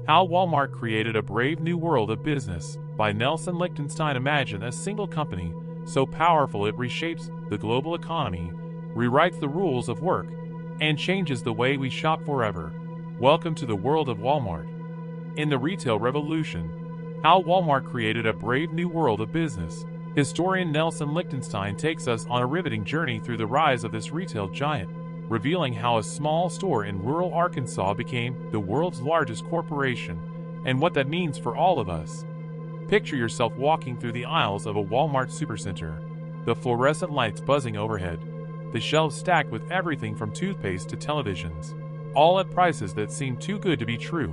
How Walmart Created a Brave New World of Business by Nelson Lichtenstein. Imagine a single company so powerful it reshapes the global economy, rewrites the rules of work, and changes the way we shop forever. Welcome to the world of Walmart. In the retail revolution, how Walmart created a brave new world of business. Historian Nelson Lichtenstein takes us on a riveting journey through the rise of this retail giant, revealing how a small store in rural Arkansas became the world's largest corporation, and what that means for all of us. Picture yourself walking through the aisles of a Walmart supercenter, the fluorescent lights buzzing overhead, the shelves stacked with everything from toothpaste to televisions, all at prices that seem too good to be true.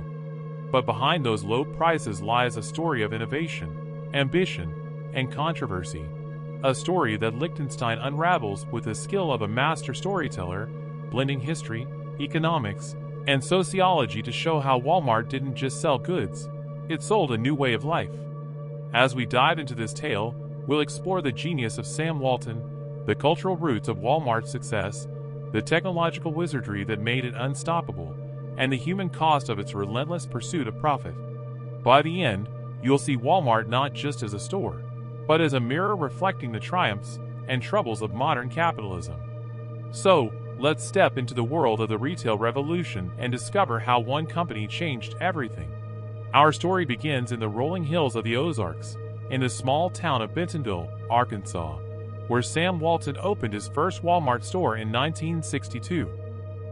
But behind those low prices lies a story of innovation, ambition, and controversy, a story that Lichtenstein unravels with the skill of a master storyteller, blending history, economics, and sociology to show how Walmart didn't just sell goods, it sold a new way of life. As we dive into this tale, we'll explore the genius of Sam Walton, the cultural roots of Walmart's success, the technological wizardry that made it unstoppable, and the human cost of its relentless pursuit of profit. By the end, you'll see Walmart not just as a store, but as a mirror reflecting the triumphs and troubles of modern capitalism. So, let's step into the world of the retail revolution and discover how one company changed everything. Our story begins in the rolling hills of the Ozarks, in the small town of Bentonville, Arkansas, where Sam Walton opened his first Walmart store in 1962.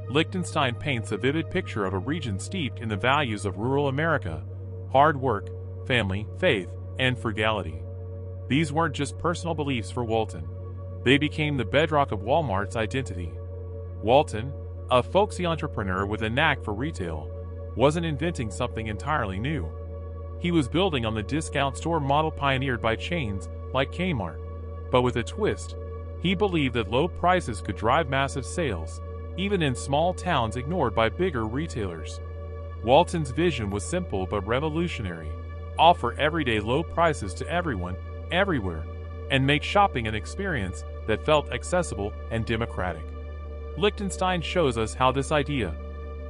Lichtenstein paints a vivid picture of a region steeped in the values of rural America: hard work, family, faith, and frugality. These weren't just personal beliefs for Walton. They became the bedrock of Walmart's identity. Walton, a folksy entrepreneur with a knack for retail, wasn't inventing something entirely new. He was building on the discount store model pioneered by chains like Kmart, but with a twist. He believed that low prices could drive massive sales, even in small towns ignored by bigger retailers. Walton's vision was simple but revolutionary: offer everyday low prices to everyone, everywhere, and make shopping an experience that felt accessible and democratic. Lichtenstein shows us how this idea,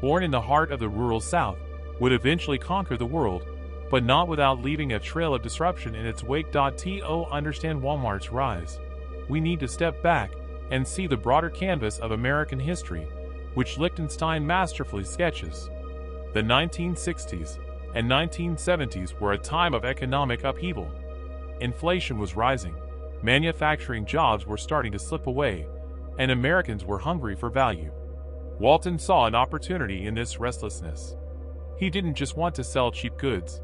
born in the heart of the rural South, would eventually conquer the world, but not without leaving a trail of disruption in its wake. To understand Walmart's rise, we need to step back and see the broader canvas of American history, which Lichtenstein masterfully sketches. The 1960s and 1970s were a time of economic upheaval. Inflation was rising, manufacturing jobs were starting to slip away, and Americans were hungry for value. Walton saw an opportunity in this restlessness. He didn't just want to sell cheap goods.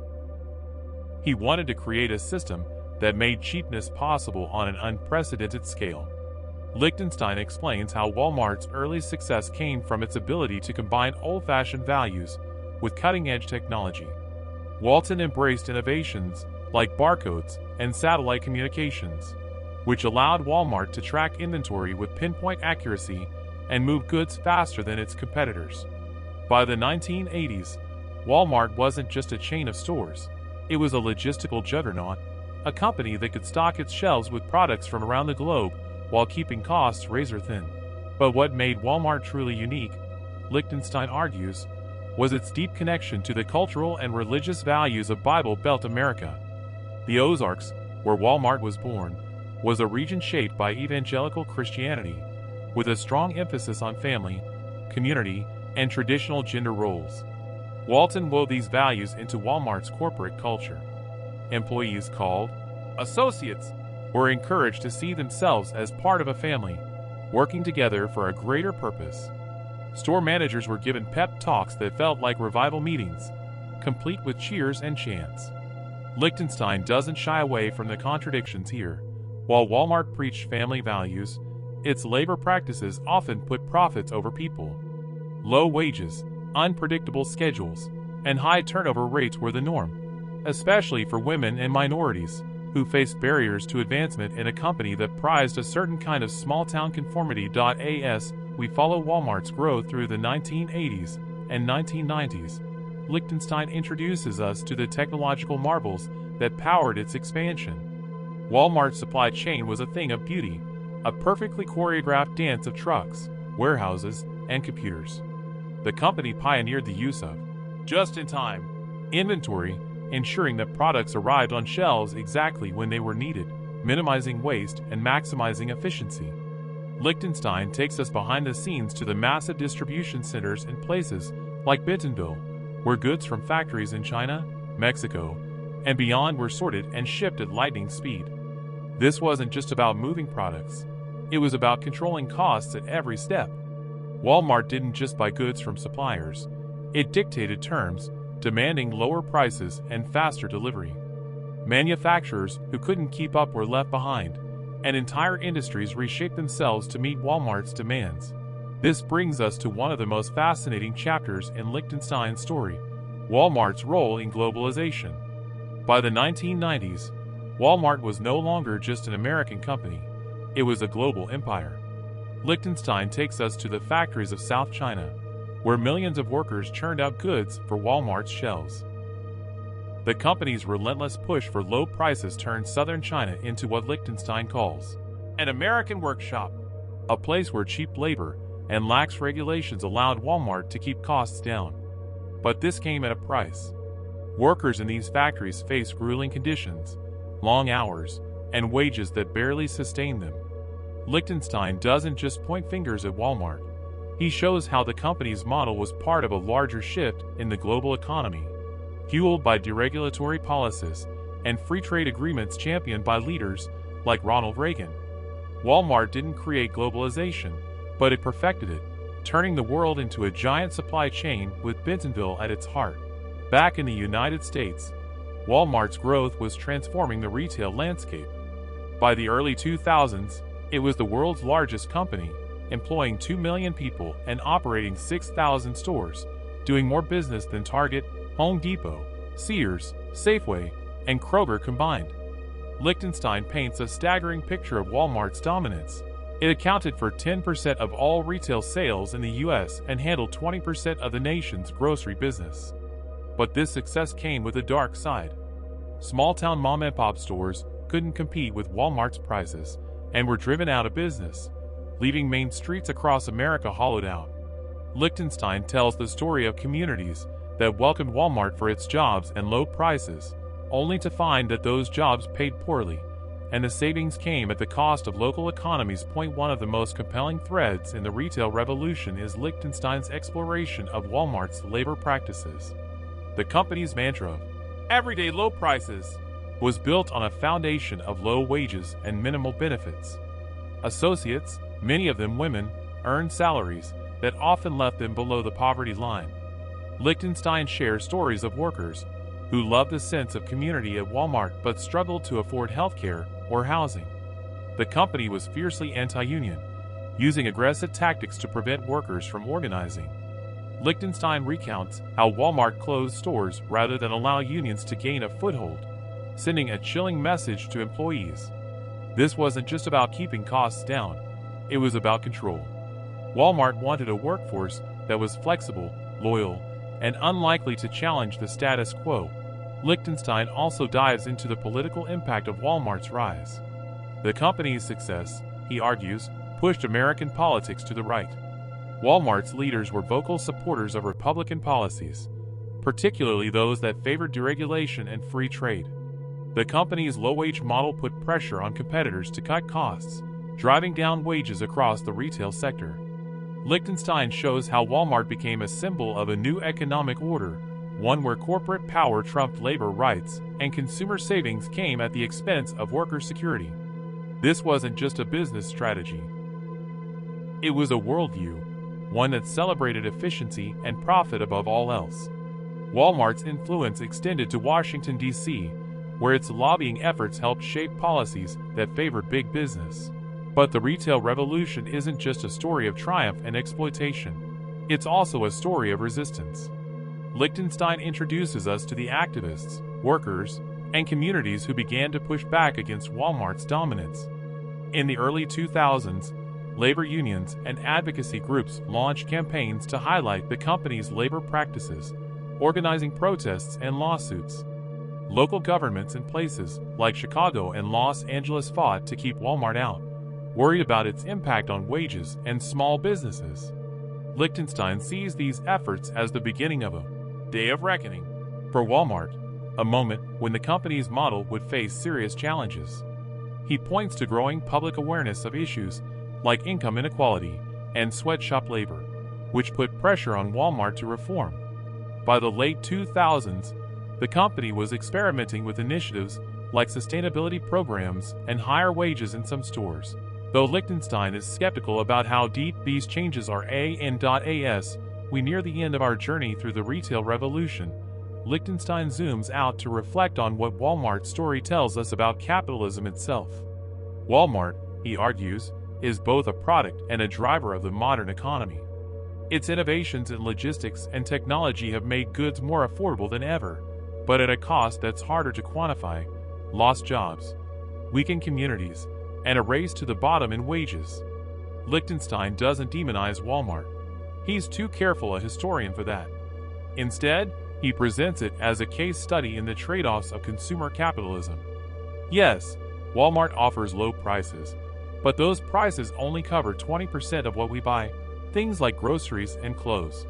He wanted to create a system that made cheapness possible on an unprecedented scale. Lichtenstein explains how Walmart's early success came from its ability to combine old-fashioned values with cutting-edge technology. Walton embraced innovations like barcodes and satellite communications, which allowed Walmart to track inventory with pinpoint accuracy and move goods faster than its competitors. By the 1980s, Walmart wasn't just a chain of stores, it was a logistical juggernaut, a company that could stock its shelves with products from around the globe while keeping costs razor-thin. But what made Walmart truly unique, Lichtenstein argues, was its deep connection to the cultural and religious values of Bible Belt America. The Ozarks, where Walmart was born, was a region shaped by evangelical Christianity, with a strong emphasis on family, community, and traditional gender roles. Walton wove these values into Walmart's corporate culture. Employees, called associates, were encouraged to see themselves as part of a family, working together for a greater purpose. Store managers were given pep talks that felt like revival meetings, complete with cheers and chants. Lichtenstein doesn't shy away from the contradictions here. While Walmart preached family values, its labor practices often put profits over people. Low wages, unpredictable schedules, and high turnover rates were the norm, especially for women and minorities, who faced barriers to advancement in a company that prized a certain kind of small-town conformity. As we follow Walmart's growth through the 1980s and 1990s, Lichtenstein introduces us to the technological marvels that powered its expansion. Walmart's supply chain was a thing of beauty, a perfectly choreographed dance of trucks, warehouses, and computers. The company pioneered the use of just-in-time inventory, ensuring that products arrived on shelves exactly when they were needed, minimizing waste and maximizing efficiency. Lichtenstein takes us behind the scenes to the massive distribution centers in places like Bentonville, where goods from factories in China, Mexico, and beyond were sorted and shipped at lightning speed. This wasn't just about moving products. It was about controlling costs at every step. Walmart didn't just buy goods from suppliers. It dictated terms, demanding lower prices and faster delivery. Manufacturers who couldn't keep up were left behind, and entire industries reshaped themselves to meet Walmart's demands. This brings us to one of the most fascinating chapters in Lichtenstein's story: Walmart's role in globalization. By the 1990s, Walmart was no longer just an American company, it was a global empire. Lichtenstein takes us to the factories of South China, where millions of workers churned out goods for Walmart's shelves. The company's relentless push for low prices turned southern China into what Lichtenstein calls an American workshop, a place where cheap labor and lax regulations allowed Walmart to keep costs down. But this came at a price. Workers in these factories faced grueling conditions, long hours, and wages that barely sustained them. Lichtenstein doesn't just point fingers at Walmart. He shows how the company's model was part of a larger shift in the global economy, fueled by deregulatory policies and free trade agreements championed by leaders like Ronald Reagan. Walmart didn't create globalization, but it perfected it, turning the world into a giant supply chain with Bentonville at its heart. Back in the United States, Walmart's growth was transforming the retail landscape. By the early 2000s, it was the world's largest company, employing 2 million people and operating 6,000 stores, doing more business than Target, Home Depot, Sears, Safeway, and Kroger combined. Lichtenstein paints a staggering picture of Walmart's dominance. It accounted for 10% of all retail sales in the U.S. and handled 20% of the nation's grocery business. But this success came with a dark side. Small-town mom-and-pop stores couldn't compete with Walmart's prices and were driven out of business, leaving main streets across America hollowed out. Lichtenstein tells the story of communities that welcomed Walmart for its jobs and low prices, only to find that those jobs paid poorly, and the savings came at the cost of local economies. One of the most compelling threads in the retail revolution is Lichtenstein's exploration of Walmart's labor practices. The company's mantra, "Everyday low prices," was built on a foundation of low wages and minimal benefits. Associates, many of them women, earned salaries that often left them below the poverty line. Lichtenstein shares stories of workers who loved the sense of community at Walmart but struggled to afford healthcare or housing. The company was fiercely anti-union, using aggressive tactics to prevent workers from organizing. Lichtenstein recounts how Walmart closed stores rather than allow unions to gain a foothold, sending a chilling message to employees. This wasn't just about keeping costs down, it was about control. Walmart wanted a workforce that was flexible, loyal, and unlikely to challenge the status quo. Lichtenstein also dives into the political impact of Walmart's rise. The company's success, he argues, pushed American politics to the right. Walmart's leaders were vocal supporters of Republican policies, particularly those that favored deregulation and free trade. The company's low-wage model put pressure on competitors to cut costs, driving down wages across the retail sector. Lichtenstein shows how Walmart became a symbol of a new economic order, one where corporate power trumped labor rights and consumer savings came at the expense of worker security. This wasn't just a business strategy. It was a worldview, one that celebrated efficiency and profit above all else. Walmart's influence extended to Washington, D.C., where its lobbying efforts helped shape policies that favored big business. But the retail revolution isn't just a story of triumph and exploitation. It's also a story of resistance. Lichtenstein introduces us to the activists, workers, and communities who began to push back against Walmart's dominance. In the early 2000s, labor unions and advocacy groups launched campaigns to highlight the company's labor practices, organizing protests and lawsuits. Local governments in places like Chicago and Los Angeles fought to keep Walmart out, worried about its impact on wages and small businesses. Lichtenstein sees these efforts as the beginning of a day of reckoning. For Walmart, a moment when the company's model would face serious challenges. He points to growing public awareness of issues like income inequality and sweatshop labor, which put pressure on Walmart to reform. By the late 2000s, the company was experimenting with initiatives like sustainability programs and higher wages in some stores. Though Lichtenstein is skeptical about how deep these changes are as we near the end of our journey through the retail revolution, Lichtenstein zooms out to reflect on what Walmart's story tells us about capitalism itself. Walmart, he argues, is both a product and a driver of the modern economy. Its innovations in logistics and technology have made goods more affordable than ever, but at a cost that's harder to quantify: lost jobs, weakened communities, and a race to the bottom in wages. Lichtenstein doesn't demonize Walmart. He's too careful a historian for that. Instead, he presents it as a case study in the trade-offs of consumer capitalism. Yes, Walmart offers low prices, but those prices only cover 20% of what we buy, things like groceries and clothes.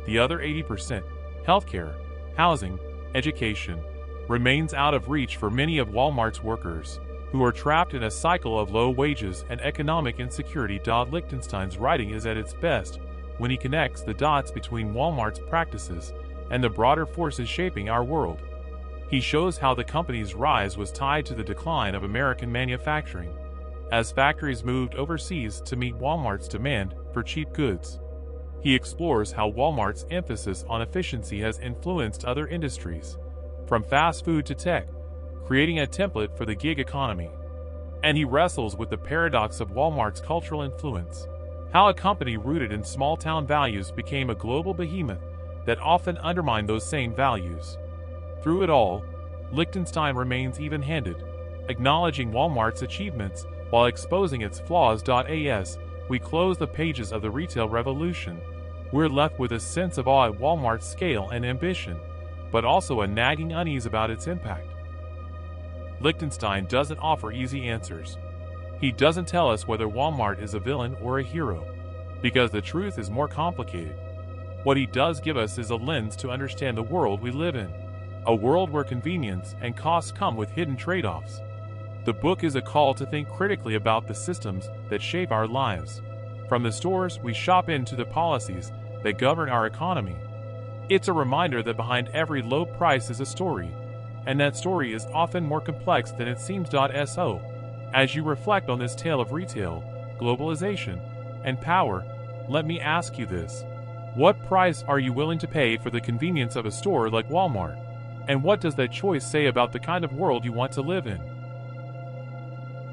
The other 80%, healthcare, housing, education, remains out of reach for many of Walmart's workers, who are trapped in a cycle of low wages and economic insecurity. Lichtenstein's writing is at its best when he connects the dots between Walmart's practices and the broader forces shaping our world. He shows how the company's rise was tied to the decline of American manufacturing, as factories moved overseas to meet Walmart's demand for cheap goods. He explores how Walmart's emphasis on efficiency has influenced other industries, from fast food to tech, creating a template for the gig economy. And he wrestles with the paradox of Walmart's cultural influence, how a company rooted in small-town values became a global behemoth that often undermined those same values. Through it all, Lichtenstein remains even-handed, acknowledging Walmart's achievements while exposing its flaws. As we close the pages of the retail revolution, we're left with a sense of awe at Walmart's scale and ambition, but also a nagging unease about its impact. Lichtenstein doesn't offer easy answers. He doesn't tell us whether Walmart is a villain or a hero, because the truth is more complicated. What he does give us is a lens to understand the world we live in, a world where convenience and costs come with hidden trade-offs. The book is a call to think critically about the systems that shape our lives, from the stores we shop in to the policies that govern our economy. It's a reminder that behind every low price is a story, and that story is often more complex than it seems. So, as you reflect on this tale of retail, globalization, and power, let me ask you this: what price are you willing to pay for the convenience of a store like Walmart? And what does that choice say about the kind of world you want to live in?